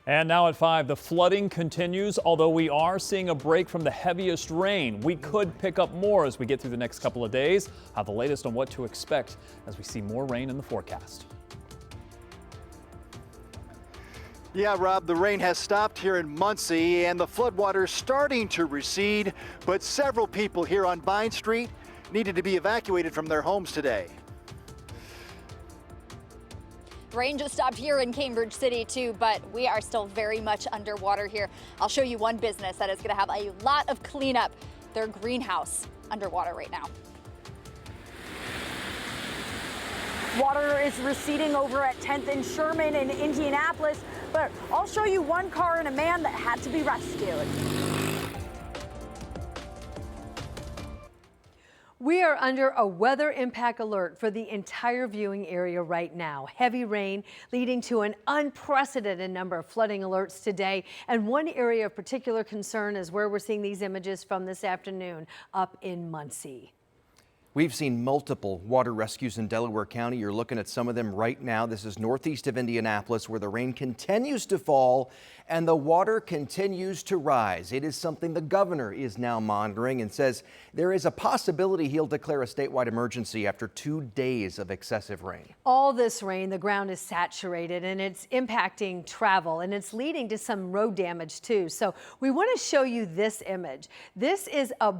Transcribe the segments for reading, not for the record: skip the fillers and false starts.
And now at 5, the flooding continues, although we are seeing a break from the heaviest rain. We could pick up more as we get through the next couple of days. Have the latest on what to expect as we see more rain in the forecast. Yeah, Rob, the rain has stopped here in Muncie and the floodwaters starting to recede, but several people here on Vine Street needed to be evacuated from their homes today. Rain just stopped here in Cambridge City too, but we are still very much underwater here. I'll show you one business that is going to have a lot of cleanup. Their greenhouse underwater right now. Water is receding over at 10th and Sherman in Indianapolis, but I'll show you one car and a man that had to be rescued. We are under a weather impact alert for the entire viewing area right now. Heavy rain leading to an unprecedented number of flooding alerts today. And one area of particular concern is where we're seeing these images from this afternoon up in Muncie. We've seen multiple water rescues in Delaware County. You're looking at some of them right now. This is northeast of Indianapolis, where the rain continues to fall and the water continues to rise. It is something the governor is now monitoring and says there is a possibility he'll declare a statewide emergency after 2 days of excessive rain. All this rain, the ground is saturated and it's impacting travel and it's leading to some road damage too. So we want to show you this image. This is a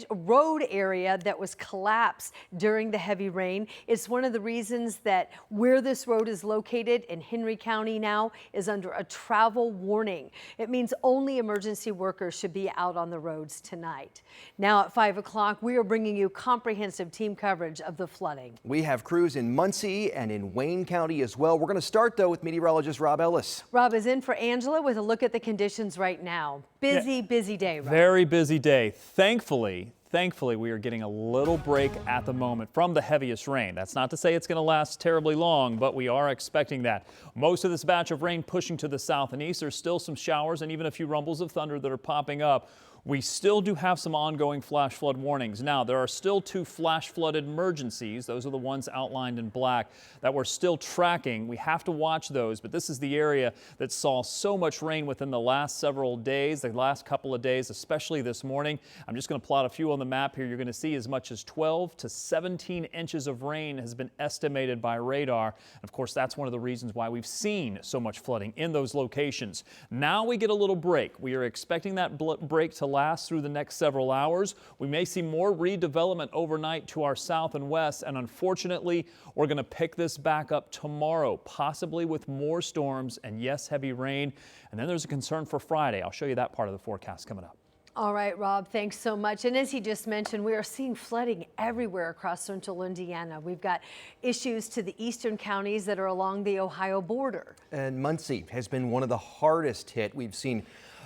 road area that was collapsed during the heavy rain. It's one of the reasons that where this road is located in Henry County now is under a travel warning. It means only emergency workers should be out on the roads tonight. Now at 5 o'clock, we are bringing you comprehensive team coverage of the flooding. We have crews in Muncie and in Wayne County as well. We're going to start though with meteorologist Rob Ellis. Rob is in for Angela with a look at the conditions right now. Busy day, Rob. Very busy day. Thankfully, we are getting a little break at the moment from the heaviest rain. That's not to say it's going to last terribly long, but we are expecting that. Most of this batch of rain pushing to the south and east. There's still some showers and even a few rumbles of thunder that are popping up. We still do have some ongoing flash flood warnings. Now, there are still 2 flash flood emergencies. Those are the ones outlined in black that we're still tracking. We have to watch those, but this is the area that saw so much rain within the last several days, the last couple of days, especially this morning. I'm just going to plot a few on the map here. You're going to see as much as 12 to 17 inches of rain has been estimated by radar. Of course, that's one of the reasons why we've seen so much flooding in those locations. Now we get a little break. We are expecting that break to last through the next several hours. We may see more redevelopment overnight to our south and west, and unfortunately, we're going to pick this back up tomorrow, possibly with more storms and yes, heavy rain. And then there's a concern for Friday. I'll show you that part of the forecast coming up. All right, Rob, thanks so much. And as he just mentioned, we are seeing flooding everywhere across central Indiana. We've got issues to the eastern counties that are along the Ohio border. And Muncie has been one of the hardest hit. We've seen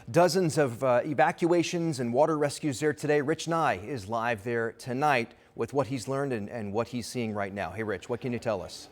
dozens of evacuations and water rescues there today. Rich Nye is live there tonight with what he's learned and what he's seeing right now. Hey, Rich, what can you tell us?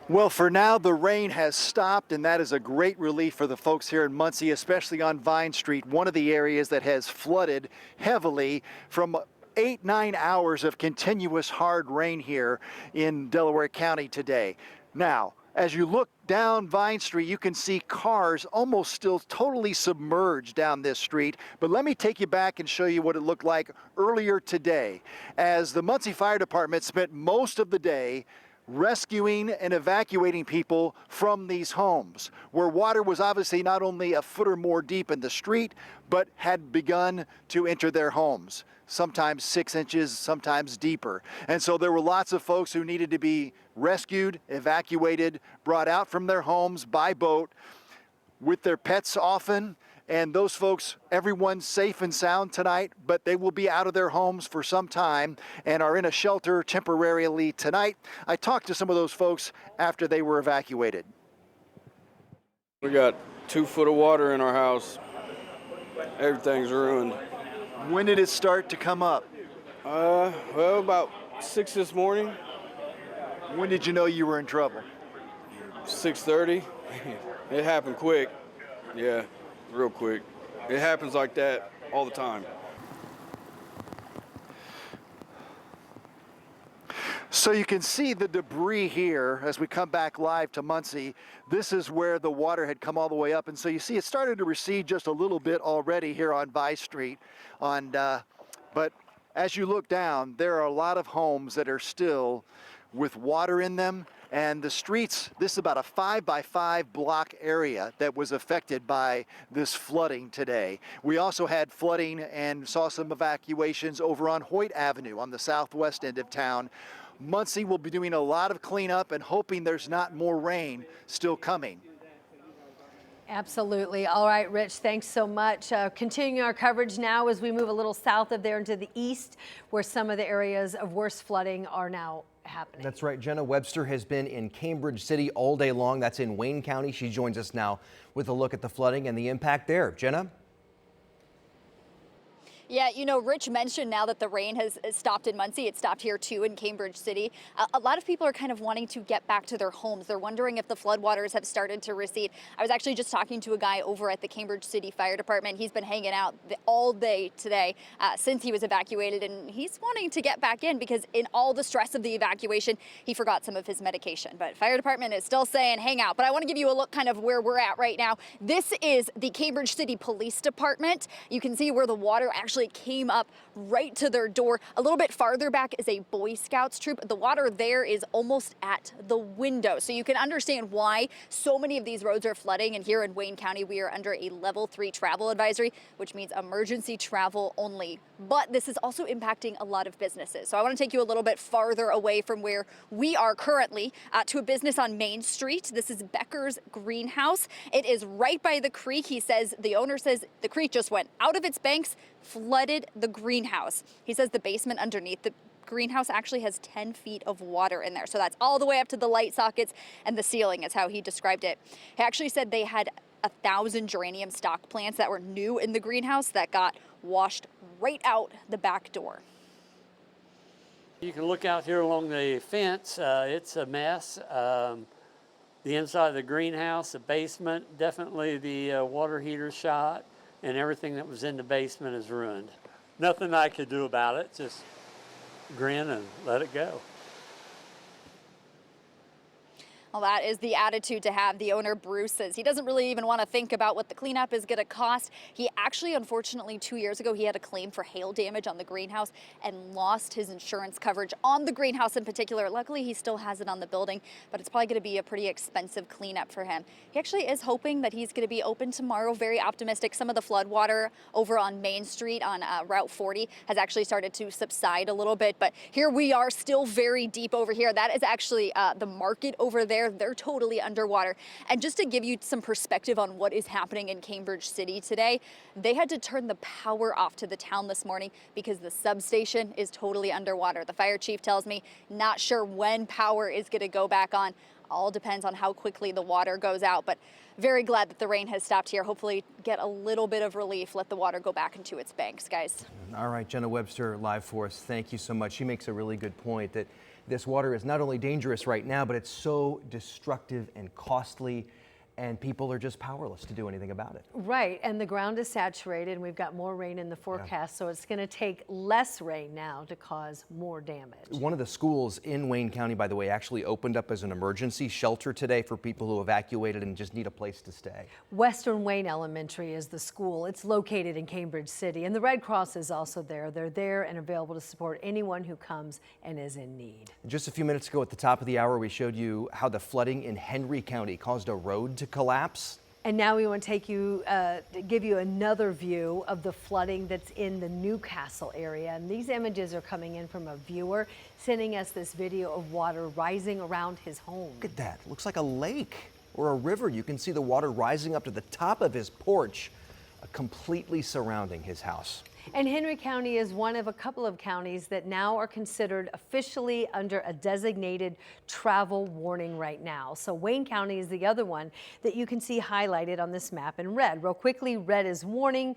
Well, for now, the rain has stopped, and that is a great relief for the folks here in Muncie, especially on Vine Street, one of the areas that has flooded heavily from 8-9 hours of continuous hard rain here in Delaware County today. Now, as you look down Vine Street, you can see cars almost still totally submerged down this street. But let me take you back and show you what it looked like earlier today, as the Muncie Fire Department spent most of the day rescuing and evacuating people from these homes, where water was obviously not only a foot or more deep in the street, but had begun to enter their homes, sometimes 6 inches, sometimes deeper. And so there were lots of folks who needed to be rescued, evacuated, brought out from their homes by boat, with their pets often. And those folks, everyone's safe and sound tonight, but they will be out of their homes for some time and are in a shelter temporarily tonight. I talked to some of those folks after they were evacuated. We got 2 foot of water in our house. Everything's ruined. When did it start to come up? Well, about 6 this morning. When did you know you were in trouble? 6:30. It happened quick. Yeah, real quick. It happens like that all the time. So you can see the debris here as we come back live to Muncie. This is where the water had come all the way up, and so you see it started to recede just a little bit already here on Vi Street. But as you look down, there are a lot of homes that are still with water in them, and the streets, this is about a 5-by-5 block area that was affected by this flooding today. We also had flooding and saw some evacuations over on Hoyt Avenue on the southwest end of town. Muncie will be doing a lot of cleanup and hoping there's not more rain still coming. Absolutely. All right, Rich, thanks so much. Continuing our coverage now as we move a little south of there into the east, where some of the areas of worst flooding are now happening. That's right. Jenna Webster has been in Cambridge City all day long. That's in Wayne County. She joins us now with a look at the flooding and the impact there. Jenna? Yeah, you know, Rich mentioned now that the rain has stopped in Muncie. It stopped here too in Cambridge City. A lot of people are kind of wanting to get back to their homes. They're wondering if the floodwaters have started to recede. I was actually just talking to a guy over at the Cambridge City Fire Department. He's been hanging out all day today since he was evacuated, and he's wanting to get back in because in all the stress of the evacuation, he forgot some of his medication. But Fire Department is still saying hang out. But I want to give you a look kind of where we're at right now. This is the Cambridge City Police Department. You can see where the water actually came up right to their door. A little bit farther back is a Boy Scouts troop. The water there is almost at the window. So you can understand why so many of these roads are flooding. And here in Wayne County, we are under a level 3 travel advisory, which means emergency travel only. But this is also impacting a lot of businesses. So I want to take you a little bit farther away from where we are currently to a business on Main Street. This is Becker's Greenhouse. It is right by the creek. The owner says the creek just went out of its banks, flooded the greenhouse. He says the basement underneath the greenhouse actually has 10 feet of water in there. So that's all the way up to the light sockets and the ceiling is how he described it. He actually said they had 1,000 geranium stock plants that were new in the greenhouse that got washed right out the back door. You can look out here along the fence. It's a mess. The inside of the greenhouse, the basement, definitely the water heater shot, and everything that was in the basement is ruined. Nothing I could do about it, just grin and let it go. Well, that is the attitude to have. The owner, Bruce, says he doesn't really even want to think about what the cleanup is going to cost. He actually, unfortunately, 2 years ago, he had a claim for hail damage on the greenhouse and lost his insurance coverage on the greenhouse in particular. Luckily, he still has it on the building, but it's probably going to be a pretty expensive cleanup for him. He actually is hoping that he's going to be open tomorrow. Very optimistic. Some of the flood water over on Main Street on Route 40 has actually started to subside a little bit, but here we are still very deep over here. That is actually the market over there. They're totally underwater. And just to give you some perspective on what is happening in Cambridge City today, they had to turn the power off to the town this morning because the substation is totally underwater. The fire chief tells me not sure when power is going to go back on. All depends on how quickly the water goes out, but very glad that the rain has stopped here. Hopefully get a little bit of relief, let the water go back into its banks, guys. All right, Jenna Webster live for us. Thank you so much. She makes a really good point that this water is not only dangerous right now, but it's so destructive and costly, and people are just powerless to do anything about it. Right, and the ground is saturated, and we've got more rain in the forecast, so it's going to take less rain now to cause more damage. One of the schools in Wayne County, by the way, actually opened up as an emergency shelter today for people who evacuated and just need a place to stay. Western Wayne Elementary is the school. It's located in Cambridge City, and the Red Cross is also there. They're there and available to support anyone who comes and is in need. Just a few minutes ago at the top of the hour, we showed you how the flooding in Henry County caused a road to collapse. And now we want to take you, give you another view of the flooding that's in the Newcastle area. And these images are coming in from a viewer sending us this video of water rising around his home. Look at that. Looks like a lake or a river. You can see the water rising up to the top of his porch, completely surrounding his house. And Henry County is one of a couple of counties that now are considered officially under a designated travel warning right now. So Wayne County is the other one that you can see highlighted on this map in red. Real quickly, red is warning,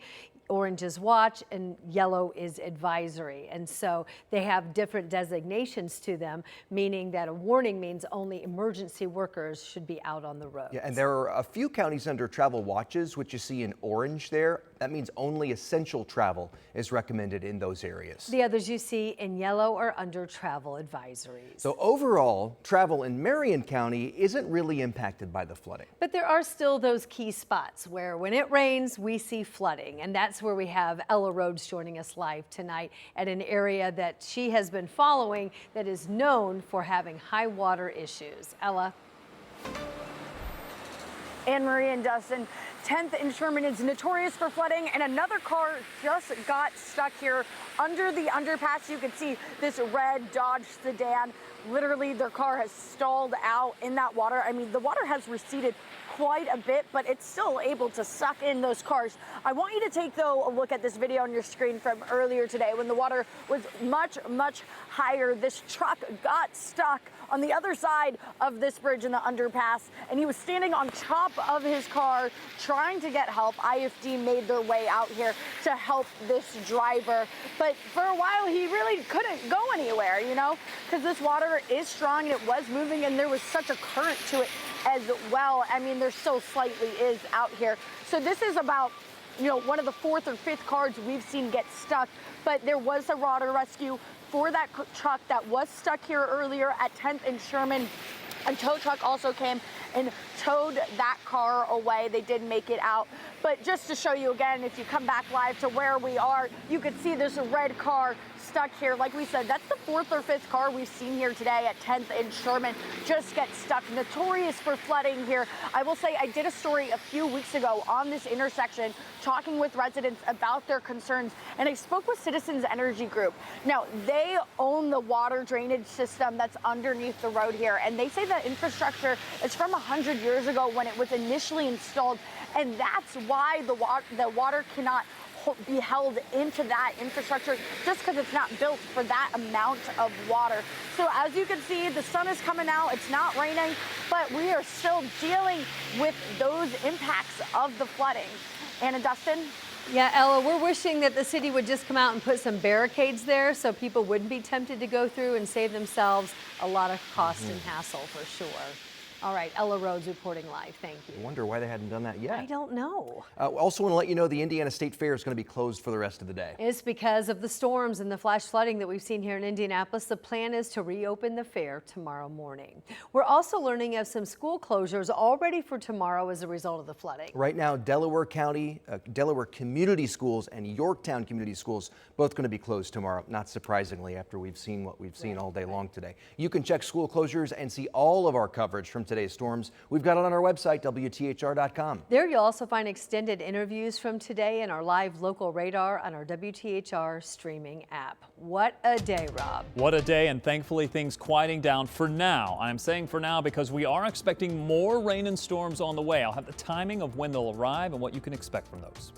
orange is watch, and yellow is advisory. And so they have different designations to them, meaning that a warning means only emergency workers should be out on the road. Yeah, and there are a few counties under travel watches, which you see in orange there. That means only essential travel is recommended in those areas. The others you see in yellow are under travel advisories. So overall, travel in Marion County isn't really impacted by the flooding. But there are still those key spots where when it rains, we see flooding. And that's where we have Ella Rhodes joining us live tonight at an area that she has been following that is known for having high water issues. Ella. Anne Marie and Dustin, 10th and Sherman is notorious for flooding, and another car just got stuck here under the underpass. You can see this red Dodge sedan. Literally, their car has stalled out in that water. I mean, the water has receded quite a bit, but it's still able to suck in those cars. I want you to take, though, a look at this video on your screen from earlier today when the water was much, much higher. This truck got stuck on the other side of this bridge in the underpass, and he was standing on top of his car trying to get help. IFD made their way out here to help this driver, but for a while he really couldn't go anywhere, you know, because this water is strong and it was moving, and there was such a current to it as well. I mean, there still slightly is out here. So this is about, you know, one of the 4th or 5th cars we've seen get stuck, but there was a water rescue for that truck that was stuck here earlier at 10th and Sherman. A tow truck also came and towed that car away. They did make it out. But just to show you again, if you come back live to where we are, you can see this red car stuck here. Like we said, that's the 4th or 5th car we've seen here today at 10th and Sherman just get stuck. Notorious for flooding here. I will say I did a story a few weeks ago on this intersection talking with residents about their concerns, and I spoke with Citizens Energy Group. Now, they own the water drainage system that's underneath the road here, and they say the infrastructure is from 100 years ago when it was initially installed, and that's why the water cannot be held into that infrastructure just because it's not built for that amount of water. So as you can see, the sun is coming out, it's not raining, but we are still dealing with those impacts of the flooding. Anna, Dustin? Yeah, Ella, we're wishing that the city would just come out and put some barricades there so people wouldn't be tempted to go through and save themselves a lot of cost and hassle for sure. All right, Ella Rhodes reporting live. Thank you. I wonder why they hadn't done that yet. I don't know. Also want to let you know the Indiana State Fair is going to be closed for the rest of the day. It's because of the storms and the flash flooding that we've seen here in Indianapolis. The plan is to reopen the fair tomorrow morning. We're also learning of some school closures already for tomorrow as a result of the flooding. Right now, Delaware County, Delaware Community Schools and Yorktown Community Schools both going to be closed tomorrow, not surprisingly after we've seen what we've seen all day long today. You can check school closures and see all of our coverage from today's storms. We've got it on our website, WTHR.com. There you'll also find extended interviews from today and our live local radar on our WTHR streaming app. What a day, Rob. What a day, and thankfully things quieting down for now. I'm saying for now because we are expecting more rain and storms on the way. I'll have the timing of when they'll arrive and what you can expect from those.